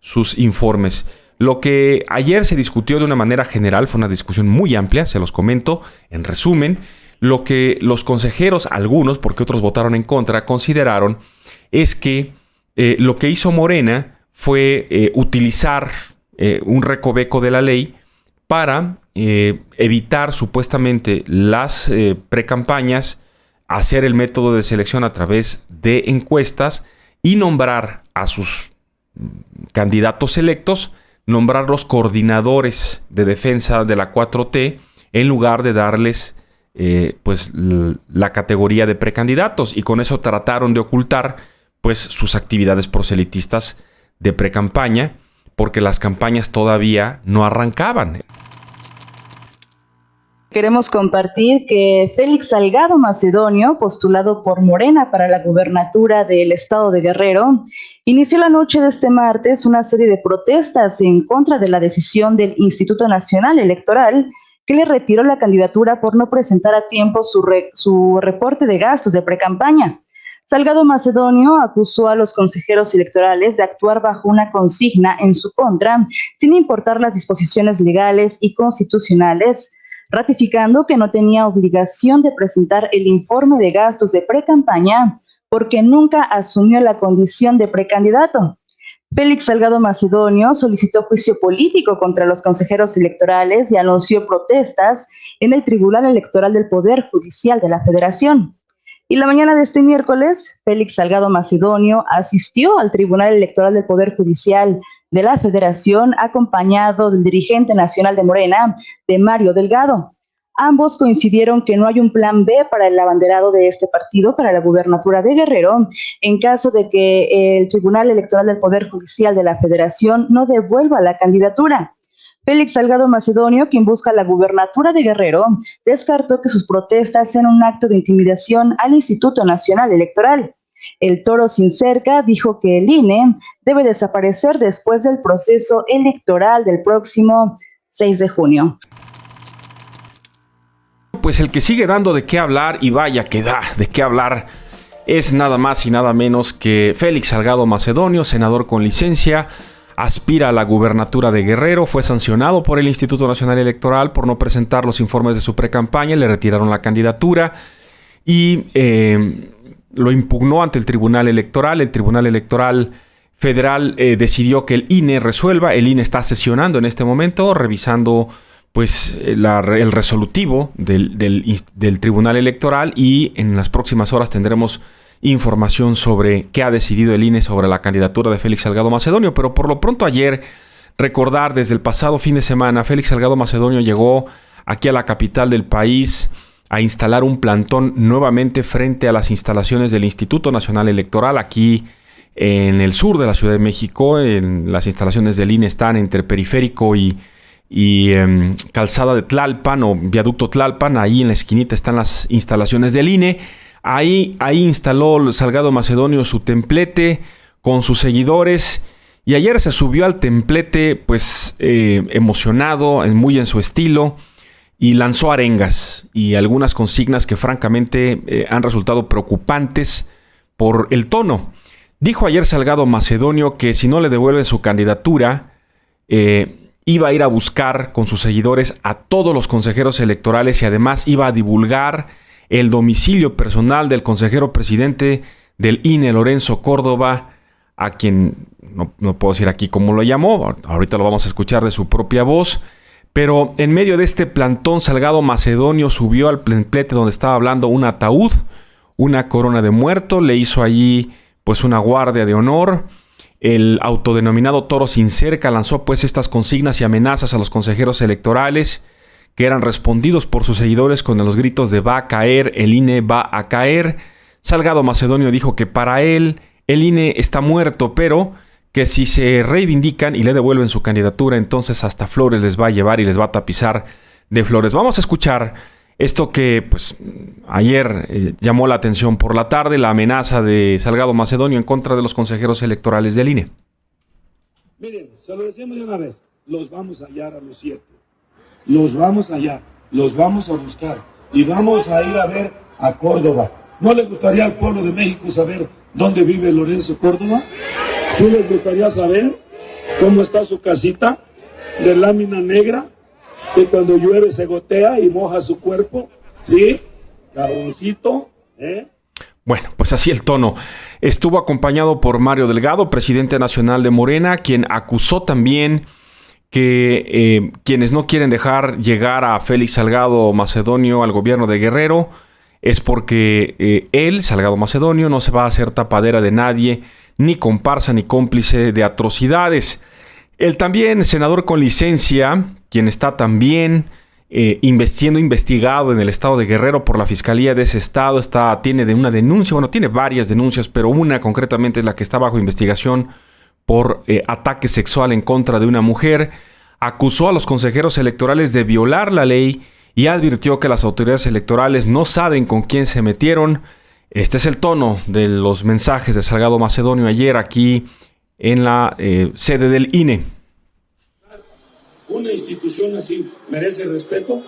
sus informes. Lo que ayer se discutió de una manera general fue una discusión muy amplia, se los comento en resumen. Lo que los consejeros, algunos, porque otros votaron en contra, consideraron es que lo que hizo Morena fue utilizar un recoveco de la ley para evitar supuestamente las precampañas, hacer el método de selección a través de encuestas y nombrar a sus candidatos electos, nombrar los coordinadores de defensa de la 4T en lugar de darles pues la categoría de precandidatos, y con eso trataron de ocultar pues sus actividades proselitistas de precampaña, porque las campañas todavía no arrancaban. Queremos compartir que Félix Salgado Macedonio, postulado por Morena para la gubernatura del estado de Guerrero, inició la noche de este martes una serie de protestas en contra de la decisión del Instituto Nacional Electoral, que le retiró la candidatura por no presentar a tiempo su reporte de gastos de precampaña. Salgado Macedonio acusó a los consejeros electorales de actuar bajo una consigna en su contra, sin importar las disposiciones legales y constitucionales, ratificando que no tenía obligación de presentar el informe de gastos de precampaña porque nunca asumió la condición de precandidato. Félix Salgado Macedonio solicitó juicio político contra los consejeros electorales y anunció protestas en el Tribunal Electoral del Poder Judicial de la Federación. Y la mañana de este miércoles, Félix Salgado Macedonio asistió al Tribunal Electoral del Poder Judicial de la Federación acompañado del dirigente nacional de Morena, de Mario Delgado. Ambos coincidieron que no hay un plan B para el abanderado de este partido para la gubernatura de Guerrero en caso de que el Tribunal Electoral del Poder Judicial de la Federación no devuelva la candidatura. Félix Salgado Macedonio, quien busca la gubernatura de Guerrero, descartó que sus protestas sean un acto de intimidación al Instituto Nacional Electoral. El Toro Sin Cerca dijo que el INE debe desaparecer después del proceso electoral del próximo 6 de junio. Pues el que sigue dando de qué hablar, y vaya que da de qué hablar, es nada más y nada menos que Félix Salgado Macedonio, senador con licencia, aspira a la gubernatura de Guerrero, fue sancionado por el Instituto Nacional Electoral por no presentar los informes de su precampaña, le retiraron la candidatura y lo impugnó ante el Tribunal Electoral. El Tribunal Electoral Federal decidió que el INE resuelva. El INE está sesionando en este momento, revisando pues el resolutivo del Tribunal Electoral, y en las próximas horas tendremos información sobre qué ha decidido el INE sobre la candidatura de Félix Salgado Macedonio. Pero por lo pronto ayer, recordar, desde el pasado fin de semana, Félix Salgado Macedonio llegó aquí a la capital del país a instalar un plantón nuevamente frente a las instalaciones del Instituto Nacional Electoral, aquí en el sur de la Ciudad de México. Las instalaciones del INE están entre Periférico y Calzada de Tlalpan o Viaducto Tlalpan. Ahí en la esquinita están las instalaciones del INE. Ahí instaló Salgado Macedonio su templete con sus seguidores, y ayer se subió al templete pues emocionado, muy en su estilo, y lanzó arengas y algunas consignas que francamente han resultado preocupantes por el tono. Dijo ayer Salgado Macedonio que si no le devuelven su candidatura, iba a ir a buscar con sus seguidores a todos los consejeros electorales, y además iba a divulgar el domicilio personal del consejero presidente del INE, Lorenzo Córdoba, a quien no puedo decir aquí cómo lo llamó, ahorita lo vamos a escuchar de su propia voz. Pero en medio de este plantón, Salgado Macedonio subió al templete donde estaba hablando un ataúd, una corona de muerto, le hizo allí pues una guardia de honor. El autodenominado Toro Sin Cerca lanzó pues estas consignas y amenazas a los consejeros electorales, que eran respondidos por sus seguidores con los gritos de "va a caer, el INE va a caer". Salgado Macedonio dijo que para él el INE está muerto, pero que si se reivindican y le devuelven su candidatura, entonces hasta flores les va a llevar y les va a tapizar de flores. Vamos a escuchar esto que pues ayer llamó la atención por la tarde, la amenaza de Salgado Macedonio en contra de los consejeros electorales del INE. Miren, se lo decimos de una vez, los vamos a hallar a los 7. Los vamos a hallar, los vamos a buscar y vamos a ir a ver a Córdoba. ¿No les gustaría al pueblo de México saber dónde vive Lorenzo Córdoba? ¿Sí les gustaría saber? ¿Cómo está su casita? De lámina negra, que cuando llueve se gotea y moja su cuerpo. ¿Sí? Cabroncito, ¿eh? Bueno, pues así el tono. Estuvo acompañado por Mario Delgado, presidente nacional de Morena, quien acusó también que quienes no quieren dejar llegar a Félix Salgado Macedonio al gobierno de Guerrero es porque él, Salgado Macedonio, no se va a hacer tapadera de nadie, ni comparsa ni cómplice de atrocidades. El también senador con licencia, quien está también siendo investigado en el estado de Guerrero por la fiscalía de ese estado, tiene una denuncia, bueno, tiene varias denuncias, pero una concretamente es la que está bajo investigación por ataque sexual en contra de una mujer. Acusó a los consejeros electorales de violar la ley y advirtió que las autoridades electorales no saben con quién se metieron. Este es el tono de los mensajes de Salgado Macedonio ayer aquí en la sede del INE. ¿Una institución así merece respeto?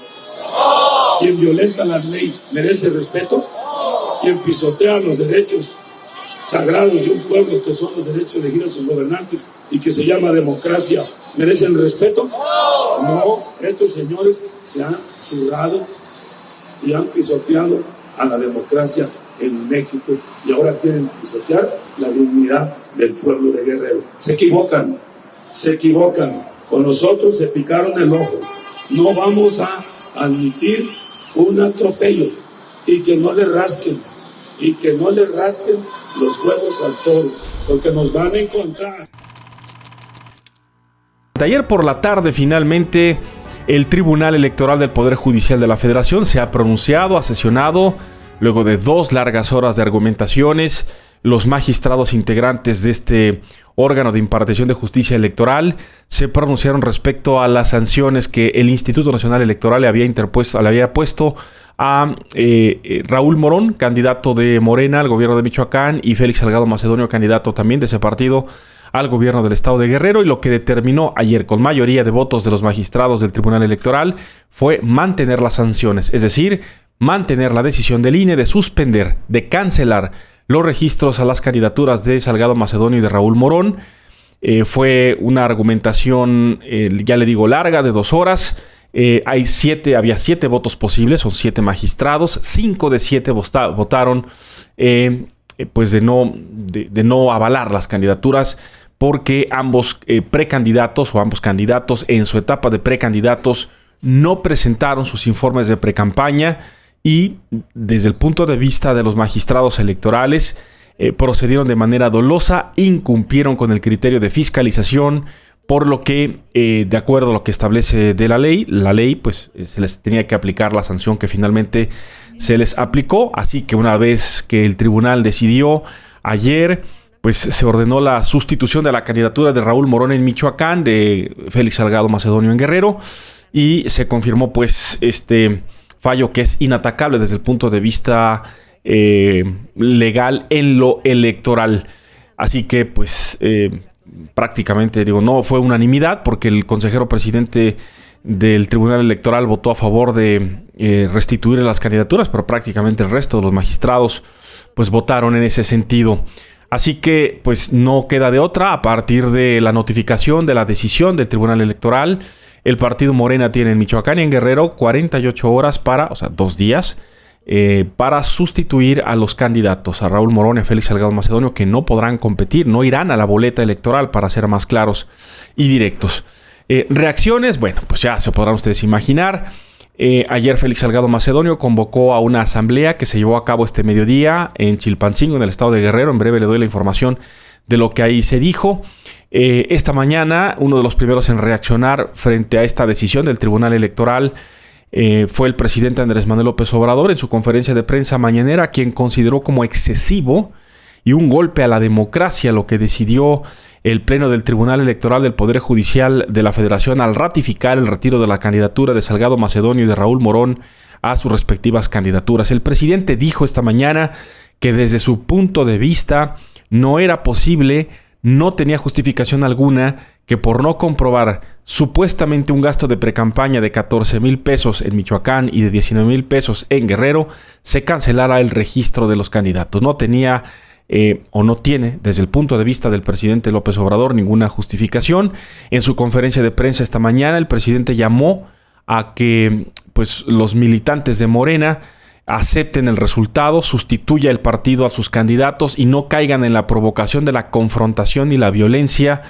¿Quien violenta la ley merece respeto? ¿Quien pisotea los derechos sagrados de un pueblo, que son los derechos de elegir a sus gobernantes y que se llama democracia, merecen respeto? No, estos señores se han zurrado y han pisoteado a la democracia en México y ahora quieren pisotear la dignidad del pueblo de Guerrero. Se equivocan. Con nosotros se picaron el ojo. No vamos a admitir un atropello y que no le rasquen los huevos al toro, porque nos van a encontrar. De ayer por la tarde, finalmente, el Tribunal Electoral del Poder Judicial de la Federación se ha pronunciado, ha sesionado, luego de 2 largas horas de argumentaciones. Los magistrados integrantes de este órgano de impartición de justicia electoral se pronunciaron respecto a las sanciones que el Instituto Nacional Electoral le había puesto a Raúl Morón, candidato de Morena al gobierno de Michoacán, y Félix Salgado Macedonio, candidato también de ese partido al gobierno del estado de Guerrero, y lo que determinó ayer con mayoría de votos de los magistrados del Tribunal Electoral fue mantener las sanciones, es decir, mantener la decisión del INE de suspender, de cancelar los registros a las candidaturas de Salgado Macedonio y de Raúl Morón. Fue una argumentación, ya le digo, larga, de 2 horas. Había 7 votos posibles, son 7 magistrados. 5 de 7 votaron pues de no avalar las candidaturas, porque ambos precandidatos o ambos candidatos en su etapa de precandidatos no presentaron sus informes de precampaña. Y desde el punto de vista de los magistrados electorales, procedieron de manera dolosa, incumplieron con el criterio de fiscalización, por lo que, de acuerdo a lo que establece de la ley, pues se les tenía que aplicar la sanción que finalmente se les aplicó. Así que una vez que el tribunal decidió ayer, pues se ordenó la sustitución de la candidatura de Raúl Morón en Michoacán, de Félix Salgado Macedonio en Guerrero, y se confirmó pues este fallo que es inatacable desde el punto de vista legal en lo electoral. Así que pues prácticamente no fue unanimidad, porque el consejero presidente del Tribunal Electoral votó a favor de restituir las candidaturas, pero prácticamente el resto de los magistrados pues votaron en ese sentido. Así que pues no queda de otra. A partir de la notificación de la decisión del Tribunal Electoral, el partido Morena tiene en Michoacán y en Guerrero 48 horas 2 días, para sustituir a los candidatos, a Raúl Morón y a Félix Salgado Macedonio, que no podrán competir, no irán a la boleta electoral, para ser más claros y directos. Reacciones, bueno, pues ya se podrán ustedes imaginar. Ayer Félix Salgado Macedonio convocó a una asamblea que se llevó a cabo este mediodía en Chilpancingo, en el estado de Guerrero. En breve le doy la información de lo que ahí se dijo. Esta mañana, uno de los primeros en reaccionar frente a esta decisión del Tribunal Electoral fue el presidente Andrés Manuel López Obrador en su conferencia de prensa mañanera, quien consideró como excesivo y un golpe a la democracia lo que decidió el Pleno del Tribunal Electoral del Poder Judicial de la Federación al ratificar el retiro de la candidatura de Salgado Macedonio y de Raúl Morón a sus respectivas candidaturas. El presidente dijo esta mañana que desde su punto de vista no era posible, no tenía justificación alguna que por no comprobar supuestamente un gasto de precampaña de 14,000 pesos en Michoacán y de 19,000 pesos en Guerrero, se cancelara el registro de los candidatos. No tenía o no tiene, desde el punto de vista del presidente López Obrador, ninguna justificación. En su conferencia de prensa esta mañana, el presidente llamó a que pues, los militantes de Morena acepten el resultado, sustituya el partido a sus candidatos y no caigan en la provocación de la confrontación y la violencia,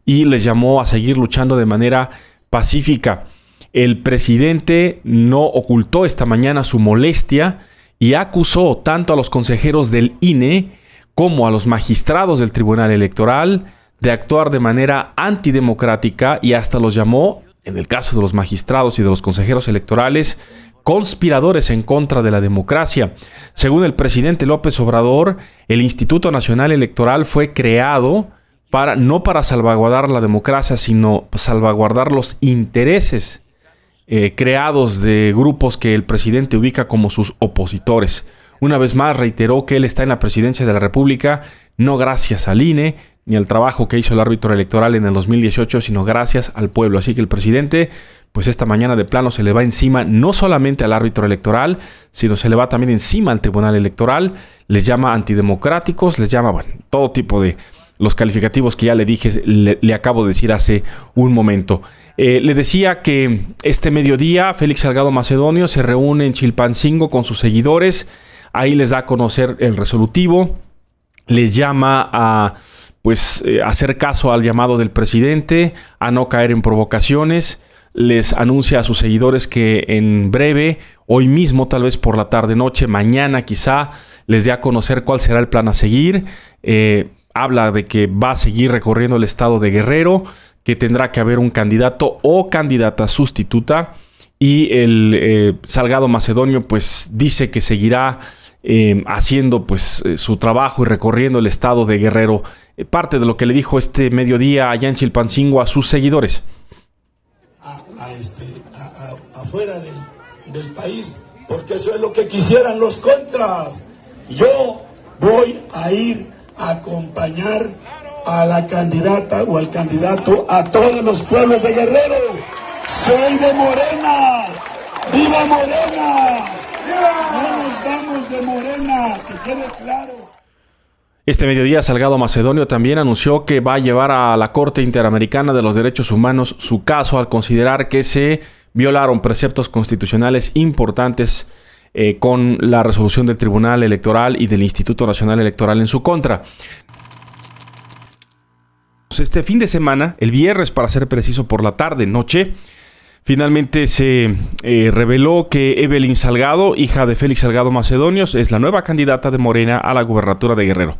y les llamó a seguir luchando de manera pacífica. El presidente no ocultó esta mañana su molestia y acusó tanto a los consejeros del INE como a los magistrados del Tribunal Electoral de actuar de manera antidemocrática, y hasta los llamó, en el caso de los magistrados y de los consejeros electorales, conspiradores en contra de la democracia. Según el presidente López Obrador, el Instituto Nacional Electoral fue creado no para salvaguardar la democracia, sino salvaguardar los intereses creados de grupos que el presidente ubica como sus opositores. Una vez más reiteró que él está en la presidencia de la República no gracias al INE ni al trabajo que hizo el árbitro electoral en el 2018, sino gracias al pueblo. Así que el presidente, pues esta mañana de plano se le va encima no solamente al árbitro electoral, sino se le va también encima al Tribunal Electoral, les llama antidemocráticos, les llama, bueno, todo tipo de los calificativos que ya le dije, le acabo de decir hace un momento. Le decía que este mediodía Félix Salgado Macedonio se reúne en Chilpancingo con sus seguidores. Ahí les da a conocer el resolutivo, les llama a hacer caso al llamado del presidente, a no caer en provocaciones. Les anuncia a sus seguidores que en breve, hoy mismo, tal vez por la tarde-noche, mañana quizá, les dé a conocer cuál será el plan a seguir. Habla de que va a seguir recorriendo el estado de Guerrero, que tendrá que haber un candidato o candidata sustituta, y el Salgado Macedonio pues dice que seguirá haciendo pues su trabajo y recorriendo el estado de Guerrero. Parte de lo que le dijo este mediodía allá en Chilpancingo a sus seguidores. Afuera del país, porque eso es lo que quisieran los contras. Yo voy a ir a acompañar a la candidata o al candidato a todos los pueblos de Guerrero. Soy de Morena. ¡Viva Morena! No nos vamos de Morena, que quede claro. Este mediodía Salgado Macedonio también anunció que va a llevar a la Corte Interamericana de los Derechos Humanos su caso al considerar que se violaron preceptos constitucionales importantes con la resolución del Tribunal Electoral y del Instituto Nacional Electoral en su contra. Este fin de semana, el viernes para ser preciso por la tarde-noche, finalmente se reveló que Evelyn Salgado, hija de Félix Salgado Macedonio, es la nueva candidata de Morena a la gubernatura de Guerrero.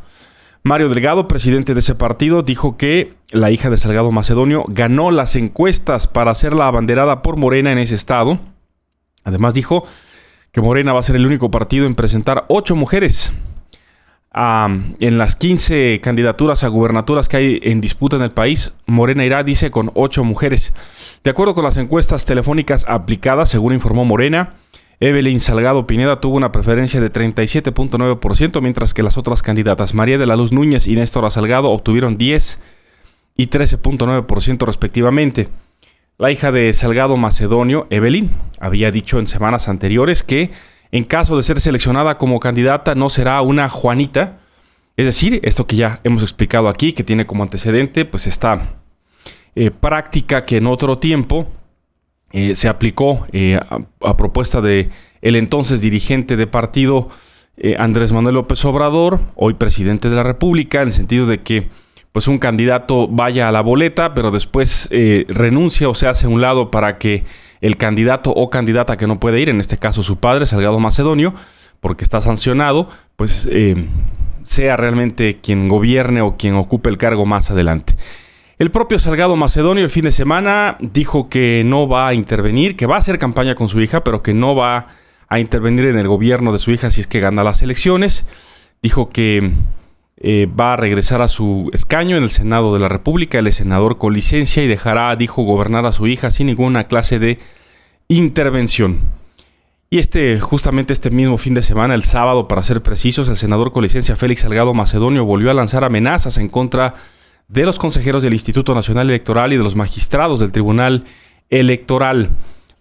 Mario Delgado, presidente de ese partido, dijo que la hija de Salgado Macedonio ganó las encuestas para ser la abanderada por Morena en ese estado. Además dijo que Morena va a ser el único partido en presentar 8 mujeres en las 15 candidaturas a gubernaturas que hay en disputa en el país. Morena irá, dice, con 8 mujeres. De acuerdo con las encuestas telefónicas aplicadas, según informó Morena, Evelyn Salgado Pineda tuvo una preferencia de 37.9%, mientras que las otras candidatas, María de la Luz Núñez y Néstora Salgado, obtuvieron 10 y 13.9% respectivamente. La hija de Salgado Macedonio, Evelyn, había dicho en semanas anteriores que en caso de ser seleccionada como candidata no será una Juanita. Es decir, esto que ya hemos explicado aquí, que tiene como antecedente pues esta práctica que en otro tiempo se aplicó a propuesta de el entonces dirigente de partido Andrés Manuel López Obrador, hoy presidente de la República, en el sentido de que pues un candidato vaya a la boleta, pero después renuncia o se hace a un lado para que el candidato o candidata que no puede ir, en este caso su padre, Salgado Macedonio, porque está sancionado, pues sea realmente quien gobierne o quien ocupe el cargo más adelante. El propio Salgado Macedonio el fin de semana dijo que no va a intervenir, que va a hacer campaña con su hija, pero que no va a intervenir en el gobierno de su hija si es que gana las elecciones. Dijo que va a regresar a su escaño en el Senado de la República. Él es senador con licencia y dejará, dijo, gobernar a su hija sin ninguna clase de intervención. Y justamente este mismo fin de semana, el sábado para ser precisos, el senador con licencia Félix Salgado Macedonio volvió a lanzar amenazas en contra de los consejeros del Instituto Nacional Electoral y de los magistrados del Tribunal Electoral.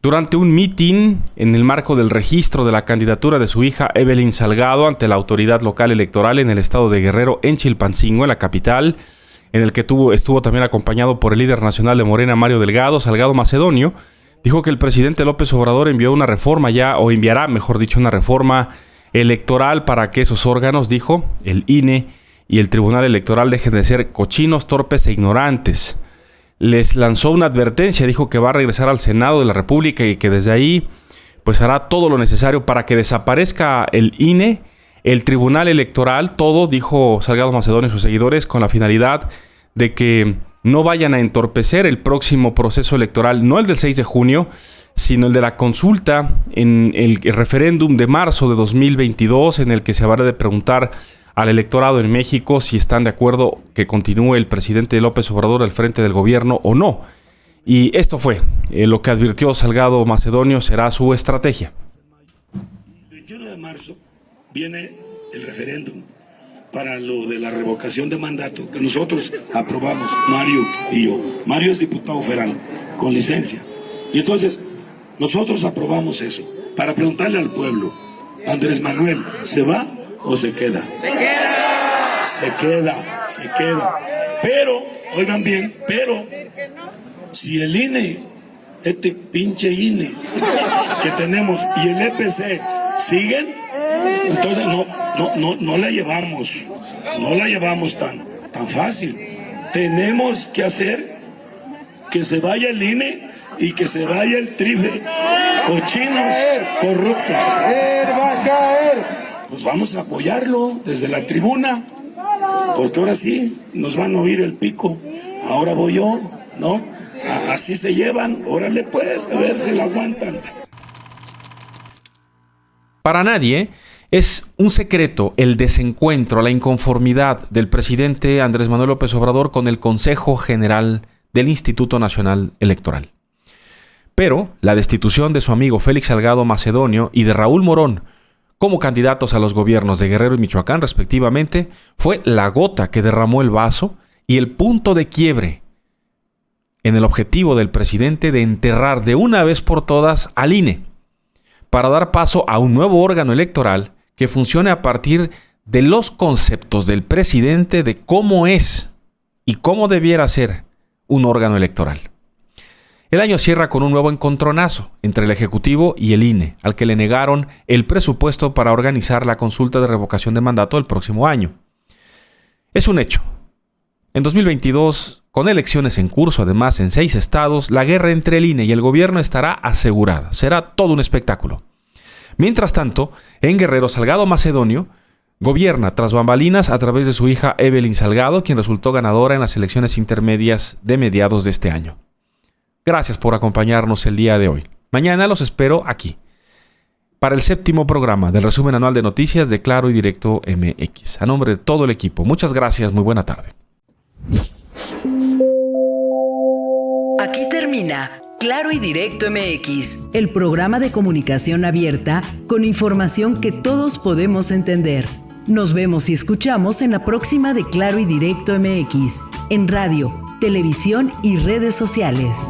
Durante un mitin en el marco del registro de la candidatura de su hija Evelyn Salgado ante la autoridad local electoral en el estado de Guerrero, en Chilpancingo, en la capital, en el que estuvo también acompañado por el líder nacional de Morena, Mario Delgado, Salgado Macedonio, dijo que el presidente López Obrador enviará, mejor dicho, una reforma electoral para que esos órganos, dijo, el INE y el Tribunal Electoral, dejen de ser cochinos, torpes e ignorantes. Les lanzó una advertencia, dijo que va a regresar al Senado de la República y que desde ahí pues hará todo lo necesario para que desaparezca el INE, el Tribunal Electoral, todo, dijo Salgado Macedonio y sus seguidores, con la finalidad de que no vayan a entorpecer el próximo proceso electoral, no el del 6 de junio, sino el de la consulta en el referéndum de marzo de 2022, en el que se habrá de preguntar al electorado en México si están de acuerdo que continúe el presidente López Obrador al frente del gobierno o no. Y esto fue lo que advirtió Salgado Macedonio será su estrategia. El 21 de marzo viene el referéndum para lo de la revocación de mandato que nosotros aprobamos, Mario y yo. Mario es diputado federal con licencia. Y entonces nosotros aprobamos eso para preguntarle al pueblo, Andrés Manuel, ¿se va o se queda? Se queda. Pero, oigan bien, si el INE, este pinche INE que tenemos y el EPC siguen, entonces no la llevamos tan fácil. Tenemos que hacer que se vaya el INE y que se vaya el trife, cochinos corruptos. Va a caer. Pues vamos a apoyarlo desde la tribuna, porque ahora sí nos van a oír el pico. Ahora voy yo, ¿no? Así se llevan, órale pues, a ver si la aguantan. Para nadie es un secreto el desencuentro, la inconformidad del presidente Andrés Manuel López Obrador con el Consejo General del Instituto Nacional Electoral. Pero la destitución de su amigo Félix Salgado Macedonio y de Raúl Morón como candidatos a los gobiernos de Guerrero y Michoacán, respectivamente, fue la gota que derramó el vaso y el punto de quiebre en el objetivo del presidente de enterrar de una vez por todas al INE, para dar paso a un nuevo órgano electoral que funcione a partir de los conceptos del presidente de cómo es y cómo debiera ser un órgano electoral. El año cierra con un nuevo encontronazo entre el Ejecutivo y el INE, al que le negaron el presupuesto para organizar la consulta de revocación de mandato el próximo año. Es un hecho. En 2022, con elecciones en curso además en 6 estados, la guerra entre el INE y el gobierno estará asegurada. Será todo un espectáculo. Mientras tanto, en Guerrero, Salgado Macedonio gobierna tras bambalinas a través de su hija Evelyn Salgado, quien resultó ganadora en las elecciones intermedias de mediados de este año. Gracias por acompañarnos el día de hoy. Mañana los espero aquí, para el 7º programa del resumen anual de noticias de Claro y Directo MX. A nombre de todo el equipo, muchas gracias, muy buena tarde. Aquí termina Claro y Directo MX, el programa de comunicación abierta con información que todos podemos entender. Nos vemos y escuchamos en la próxima de Claro y Directo MX, en radio, televisión y redes sociales.